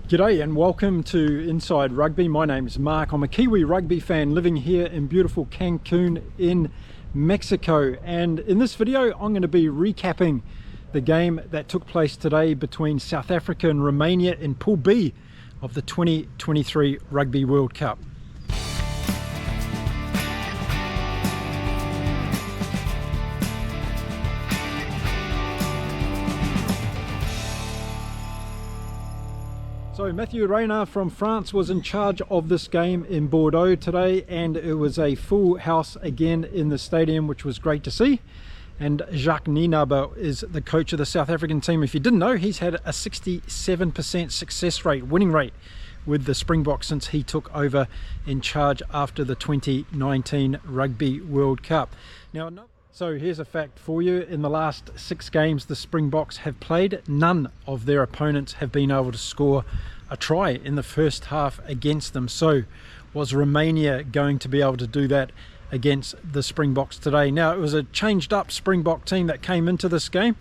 G'day and welcome to Inside Rugby. My name is Mark. I'm a Kiwi rugby fan living here in beautiful Cancun in Mexico, and in this video I'm going to be recapping the game that took place today between South Africa and Romania in Pool B of the 2023 Rugby World Cup. So Mathieu Reynard from France was in charge of this game in Bordeaux today, and it was a full house again in the stadium, which was great to see. And Jacque Nienaber is the coach of the South African team. If you didn't know, he's had a 67% success rate, winning rate, with the Springboks since he took over in charge after the 2019 Rugby World Cup. So here's a fact for you. In the last 6 games the Springboks have played, none of their opponents have been able to score a try in the first half against them. So was Romania going to be able to do that against the Springboks today? Now, it was a changed up Springbok team that came into this game.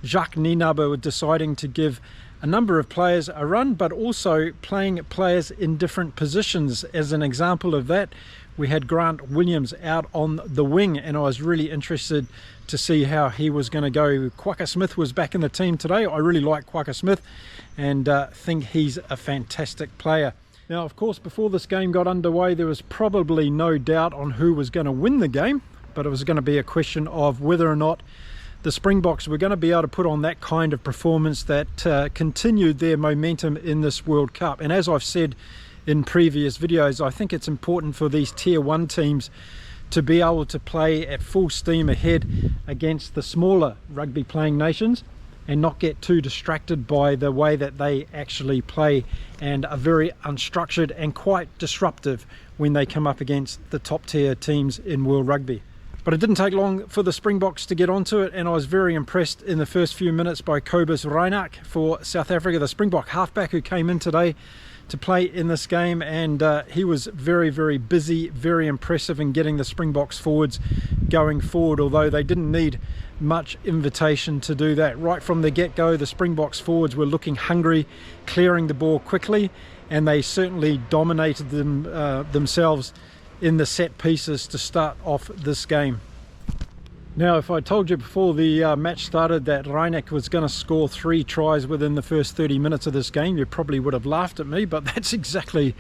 Jacque Nienaber was deciding to give a number of players a run, but also playing players in different positions. As an example of that, we had Grant Williams out on the wing, and I was really interested to see how he was going to go. Kwagga Smith was back in the team today. I really like Kwagga Smith and think he's a fantastic player. Now, of course, before this game got underway, there was probably no doubt on who was going to win the game, but it was going to be a question of whether or not the Springboks were going to be able to put on that kind of performance that continued their momentum in this World Cup. And as I've said in previous videos, I think it's important for these tier 1 teams to be able to play at full steam ahead against the smaller rugby playing nations and not get too distracted by the way that they actually play, and are very unstructured and quite disruptive when they come up against the top tier teams in world rugby. But it didn't take long for the Springboks to get onto it, and I was very impressed in the first few minutes by Cobus Reinach for South Africa, the Springbok halfback who came in today to play in this game, and he was very busy, very impressive in getting the Springboks forwards going forward, although they didn't need much invitation to do that. Right from the get-go, the Springboks forwards were looking hungry, clearing the ball quickly, and they certainly dominated them themselves in the set pieces to start off this game. Now, if I told you before the match started that Reinach was going to score 3 tries within the first 30 minutes of this game, you probably would have laughed at me, but that's exactly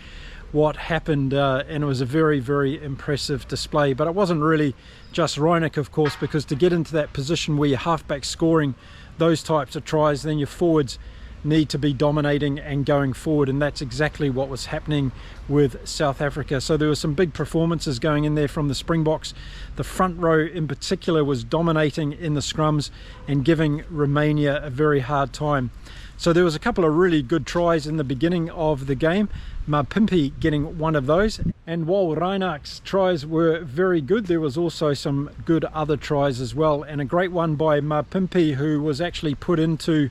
what happened, and it was a very impressive display. But it wasn't really just Reinach, of course, because to get into that position where your halfback's scoring those types of tries, then your forwards need to be dominating and going forward, and that's exactly what was happening with South Africa. So there were some big performances going in there from the Springboks. The front row in particular was dominating in the scrums and giving Romania a very hard time. So there was a couple of really good tries in the beginning of the game, Mapimpi getting one of those. And while Reinach's tries were very good, there was also some good other tries as well, and a great one by Mapimpi, who was actually put into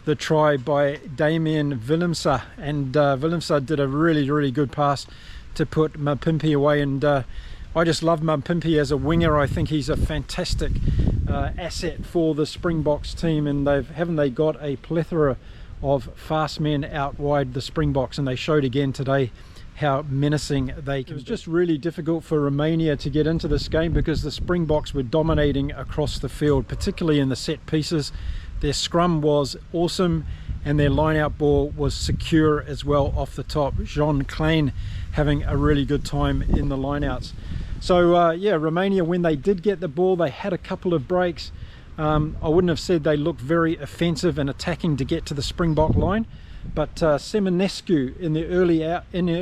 the try by Damien Willemse, and Willemse did a really good pass to put Mapimpi away. And I just love Mapimpi as a winger. I think he's a fantastic asset for the Springboks team, and haven't they got a plethora of fast men out wide, the Springboks, and they showed again today how menacing they can be. It was just really difficult for Romania to get into this game because the Springboks were dominating across the field, particularly in the set pieces. Their scrum was awesome, and their line-out ball was secure as well off the top. Jean Klein having a really good time in the line-outs. So yeah, Romania, when they did get the ball, they had a couple of breaks. I wouldn't have said they looked very offensive and attacking to get to the Springbok line, but Semenescu in the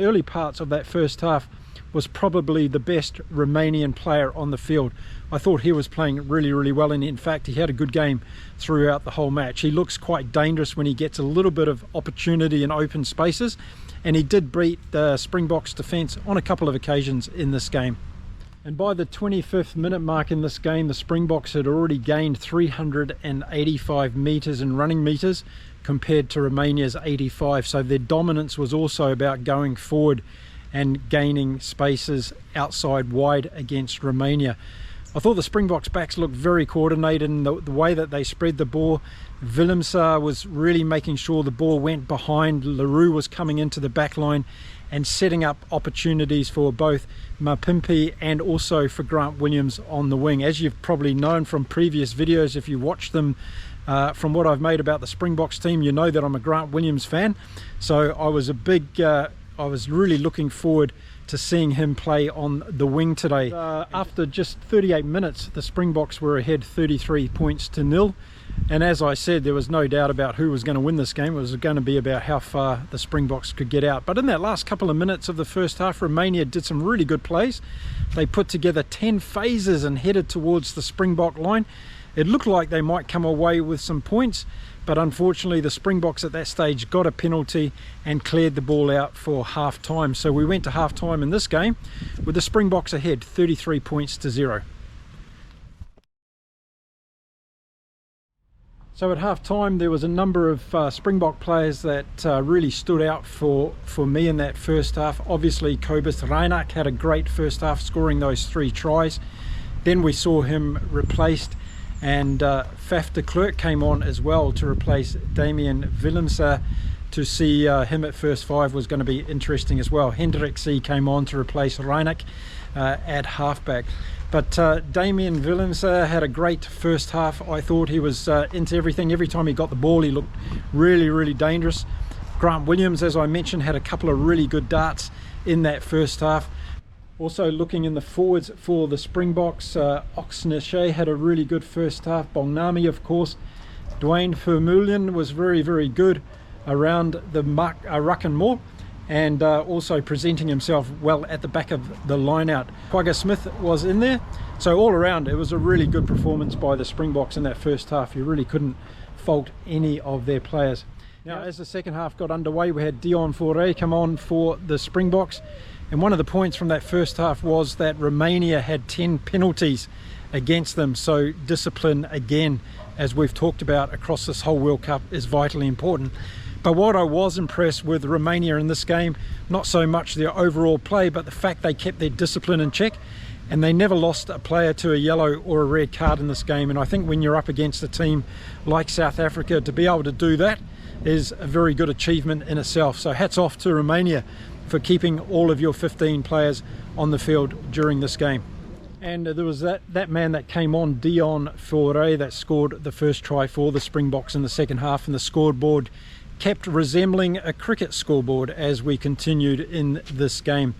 early parts of that first half was probably the best Romanian player on the field. I thought he was playing really well, and in fact he had a good game throughout the whole match. He looks quite dangerous when he gets a little bit of opportunity in open spaces, and he did beat the Springboks defence on a couple of occasions in this game. And by the 25th minute mark in this game, the Springboks had already gained 385 metres in running metres compared to Romania's 85, so their dominance was also about going forward and gaining spaces outside wide against Romania. I thought the Springboks backs looked very coordinated in the way that they spread the ball. Willemse was really making sure the ball went behind. Leroux was coming into the back line and setting up opportunities for both Mapimpi and also for Grant Williams on the wing. As you've probably known from previous videos, if you watch them from what I've made about the Springboks team, you know that I'm a Grant Williams fan. So I was really looking forward to seeing him play on the wing today. After just 38 minutes, the Springboks were ahead 33 points to nil. And as I said, there was no doubt about who was going to win this game. It was going to be about how far the Springboks could get out. But in that last couple of minutes of the first half, Romania did some really good plays. They put together 10 phases and headed towards the Springbok line. It looked like they might come away with some points, but unfortunately the Springboks at that stage got a penalty and cleared the ball out for half time. So we went to half time in this game with the Springboks ahead 33 points to 0. So at half time there was a number of Springbok players that really stood out for me in that first half. Obviously Cobus Reinach had a great first half, scoring those 3 tries. Then we saw him replaced, and Faf de Klerk came on as well to replace Damien Willemse. To see him at first 5 was going to be interesting as well. Hendrikse came on to replace Reinach at halfback. But Damien Willemse had a great first half. I thought he was into everything. Every time he got the ball, he looked really, really dangerous. Grant Williams, as I mentioned, had a couple of really good darts in that first half. Also looking in the forwards for the Springboks, Oxnachet had a really good first half. Bongnami, of course. Dwayne Vermeulen was very, very good around the ruck and more, and also presenting himself well at the back of the line out. Quagga Smith was in there. So all around it was a really good performance by the Springboks in that first half. You really couldn't fault any of their players. Now as the second half got underway, we had Dion Faure come on for the Springboks, and one of the points from that first half was that Romania had 10 penalties against them. So discipline, again, as we've talked about across this whole World Cup, is vitally important. But what I was impressed with Romania in this game, not so much their overall play, but the fact they kept their discipline in check, and they never lost a player to a yellow or a red card in this game. And I think when you're up against a team like South Africa, to be able to do that is a very good achievement in itself. So hats off to Romania for keeping all of your 15 players on the field during this game. And there was that man that came on, Dion Faure, that scored the first try for the Springboks in the second half, and the scoreboard kept resembling a cricket scoreboard as we continued in this game.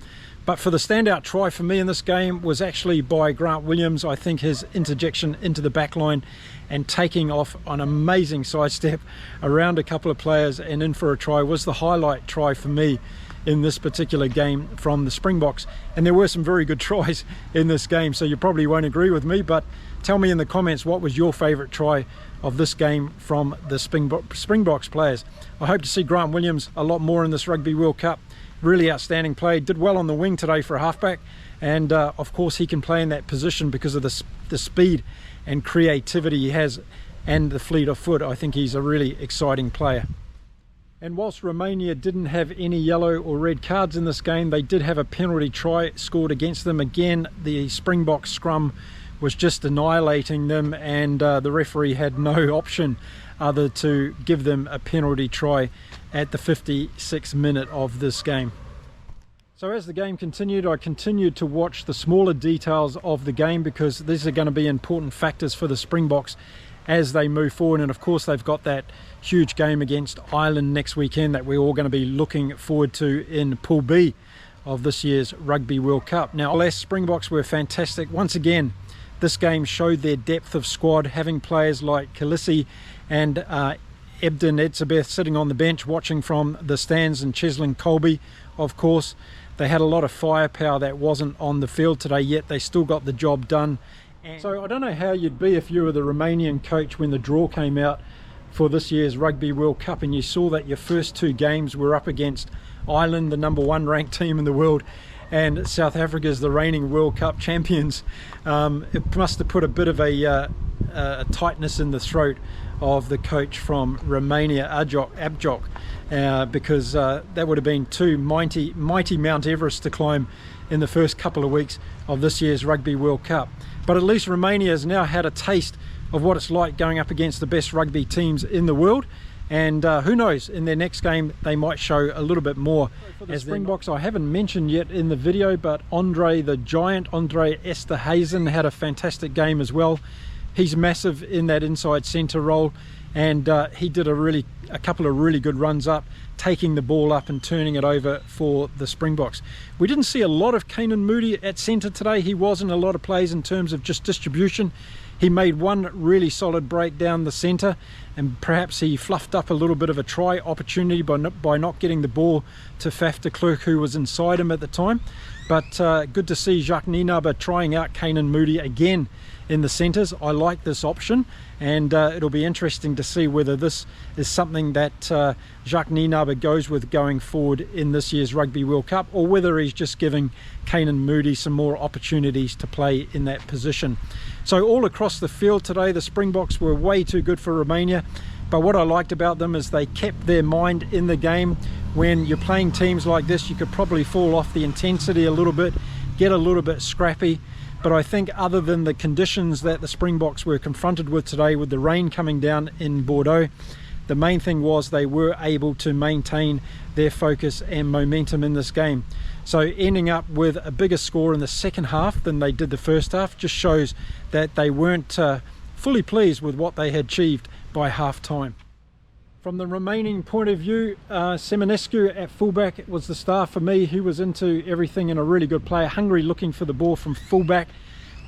But for the standout try for me in this game was actually by Grant Williams. I think his interjection into the back line and taking off an amazing sidestep around a couple of players and in for a try was the highlight try for me in this particular game from the Springboks. And there were some very good tries in this game, so you probably won't agree with me, but tell me in the comments what was your favourite try of this game from the Springboks players. I hope to see Grant Williams a lot more in this Rugby World Cup. Really outstanding play, did well on the wing today for a halfback, and of course he can play in that position because of the speed and creativity he has and the fleet of foot. I think he's a really exciting player. And whilst Romania didn't have any yellow or red cards in this game, they did have a penalty try scored against them. Again, the Springbok scrum was just annihilating them, and the referee had no option other to give them a penalty try at the 56th minute of this game. So as the game continued, I continued to watch the smaller details of the game, because these are going to be important factors for the Springboks as they move forward. And of course they've got that huge game against Ireland next weekend that we're all going to be looking forward to in Pool B of this year's Rugby World Cup. Now, Les Springboks were fantastic. Once again, this game showed their depth of squad, having players like Khaleesi and Ebden Etzebeth sitting on the bench watching from the stands, and Cheslin Colby, of course. They had a lot of firepower that wasn't on the field today, yet they still got the job done. And so I don't know how you'd be if you were the Romanian coach when the draw came out for this year's Rugby World Cup and you saw that your first 2 games were up against Ireland, the #1 ranked team in the world, and South Africa's the reigning World Cup champions. It must have put a bit of a tightness in the throat of the coach from Romania, Abjok. because that would have been two mighty Mount Everest to climb in the first couple of weeks of this year's Rugby World Cup. But at least Romania has now had a taste of what it's like going up against the best rugby teams in the world, and who knows, in their next game they might show a little bit more. For the Springboks, I haven't mentioned yet in the video, but Andre the Giant, Andre Esterhuizen, had a fantastic game as well. He's massive in that inside centre role, and he did a couple of really good runs up, taking the ball up and turning it over for the Springboks. We didn't see a lot of Canan Moodie at centre today. He wasn't a lot of plays in terms of just distribution. He made one really solid break down the centre, and perhaps he fluffed up a little bit of a try opportunity by not getting the ball to Faf de Klerk, who was inside him at the time. But good to see Jacque Nienaber trying out Canan Moodie again in the centres. I like this option, and it'll be interesting to see whether this is something that Jacque Nienaber goes with going forward in this year's Rugby World Cup, or whether he's just giving Canan Moodie some more opportunities to play in that position. So all across the field today, the Springboks were way too good for Romania, but what I liked about them is they kept their mind in the game. When you're playing teams like this, you could probably fall off the intensity a little bit, get a little bit scrappy. But I think other than the conditions that the Springboks were confronted with today, with the rain coming down in Bordeaux, the main thing was they were able to maintain their focus and momentum in this game. So ending up with a bigger score in the second half than they did the first half just shows that they weren't fully pleased with what they had achieved by half time. From the remaining point of view, Seminescu at fullback was the star for me. He was into everything and a really good player, hungry, looking for the ball from fullback,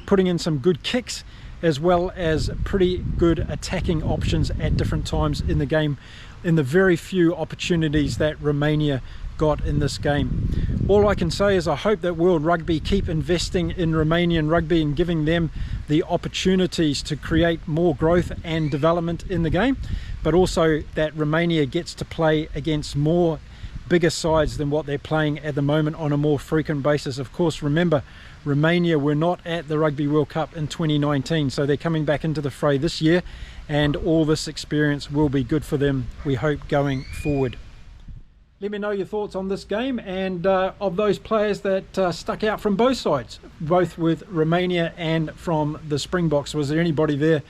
putting in some good kicks as well as pretty good attacking options at different times in the game, in the very few opportunities that Romania got in this game. All I can say is I hope that World Rugby keep investing in Romanian rugby and giving them the opportunities to create more growth and development in the game, but also that Romania gets to play against more bigger sides than what they're playing at the moment on a more frequent basis. Of course, remember, Romania were not at the Rugby World Cup in 2019, so they're coming back into the fray this year, and all this experience will be good for them, we hope, going forward. Let me know your thoughts on this game, and of those players that stuck out from both sides, both with Romania and from the Springboks. Was there anybody there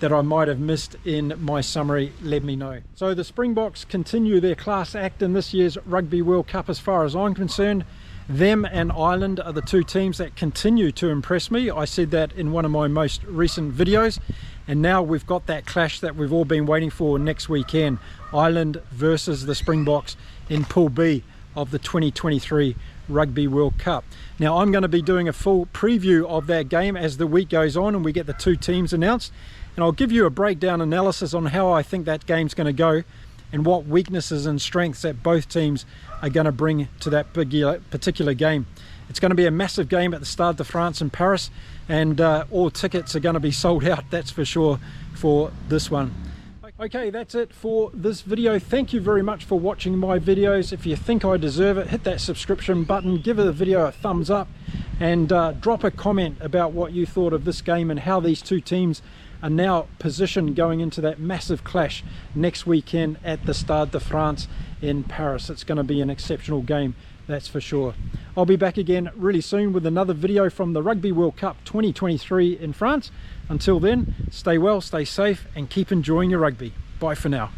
that I might have missed in my summary? Let me know. So the Springboks continue their class act in this year's Rugby World Cup as far as I'm concerned. Them and Ireland are the two teams that continue to impress me. I said that in one of my most recent videos, and now we've got that clash that we've all been waiting for next weekend. Ireland versus the Springboks in Pool B of the 2023 Rugby World Cup. Now I'm going to be doing a full preview of that game as the week goes on and we get the two teams announced, and I'll give you a breakdown analysis on how I think that game's going to go and what weaknesses and strengths that both teams are going to bring to that particular game. It's going to be a massive game at the Stade de France in Paris, and all tickets are going to be sold out, that's for sure, for this one. Okay, that's it for this video. Thank you very much for watching my videos. If you think I deserve it, hit that subscription button, give the video a thumbs up, and drop a comment about what you thought of this game and how these two teams are now positioned going into that massive clash next weekend at the Stade de France in Paris. It's going to be an exceptional game, that's for sure. I'll be back again really soon with another video from the Rugby World Cup 2023 in France. Until then, stay well, stay safe, and keep enjoying your rugby. Bye for now.